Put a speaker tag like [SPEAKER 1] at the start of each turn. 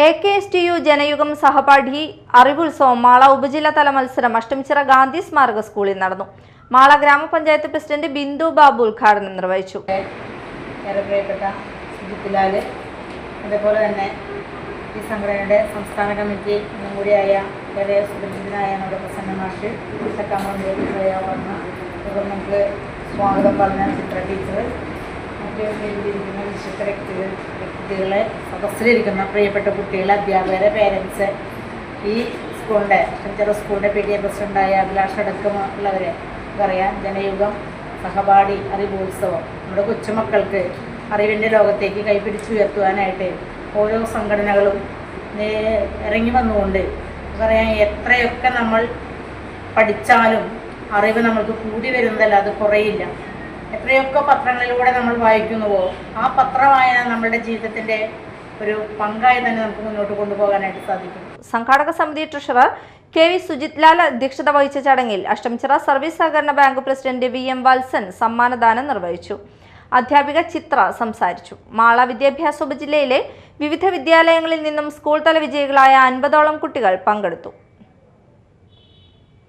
[SPEAKER 1] AKSTU Janayugom സഹപാഠി അറിവുത്സവം Mala ഉപജില്ലാതല മത്സരം അഷ്ടമിച്ചിറ ഗാന്ധി സ്മാരക സ്കൂളിൽ നടന്നു. മാള ഗ്രാമപഞ്ചായത്ത് പ്രസിഡന്റ് ബിന്ദു ബാബു ഉദ്ഘാടനം നിർവഹിച്ചു.
[SPEAKER 2] അതുപോലെ തന്നെ ഈ സംഘടനയുടെ സംസ്ഥാന കമ്മിറ്റി അംഗം കൂടിയായ വളരെ സുപരിചിതനായ നമ്മുടെ പ്രസന്ന മാഷ് വന്ന നമുക്ക് സ്വാഗതം പറഞ്ഞ ചിത്ര ടീച്ചർ, മറ്റു വേദിയിലിരിക്കുന്ന വിശിഷ്ട വ്യക്തികളെ, സദസ്സിലിരിക്കുന്ന പ്രിയപ്പെട്ട കുട്ടികളെ, അധ്യാപകരെ, പേരൻസ്, ഈ സ്കൂളിൻ്റെ സ്കൂളിൻ്റെ PTA പ്രസിഡൻ്റായ അഭിലാഷ് അടക്കമുള്ളവരെ പറയാം. ജനയുഗം സഹപാഠി അറിവുത്സവം നമ്മുടെ കൊച്ചുമക്കൾക്ക് അറിവിൻ്റെ ലോകത്തേക്ക് കൈപിടിച്ചുയർത്തുവാനായിട്ട് ഓരോ സംഘടനകളും ഇറങ്ങി വന്നുകൊണ്ട് പറയാം. എത്രയൊക്കെ നമ്മൾ പഠിച്ചാലും അറിവ് നമ്മൾക്ക് കൂടി വരുന്നതല്ല, അത് കുറയില്ല. എത്രയൊക്കെ പത്രങ്ങളിലൂടെ നമ്മൾ വായിക്കുന്നുവോ ആ പത്രവായന നമ്മുടെ ജീവിതത്തിൻ്റെ ഒരു പങ്കായി തന്നെ നമുക്ക് മുന്നോട്ട് കൊണ്ടുപോകാനായിട്ട് സാധിക്കും.
[SPEAKER 1] സംഘാടക സമിതി ട്രഷറർ KV സുജിത് ലാൽ അധ്യക്ഷത വഹിച്ച ചടങ്ങിൽ അഷ്ടമിച്ചിറ സർവീസ് സഹകരണ ബാങ്ക് പ്രസിഡന്റ് VM വത്സൻ സമ്മാനദാനം നിർവഹിച്ചു. അധ്യാപിക ചിത്ര സംസാരിച്ചു. മാള വിദ്യാഭ്യാസ ഉപജില്ലയിലെ വിവിധ വിദ്യാലയങ്ങളിൽ നിന്നും സ്കൂൾ തല വിജയികളായ 50ഓളം കുട്ടികൾ പങ്കെടുത്തു.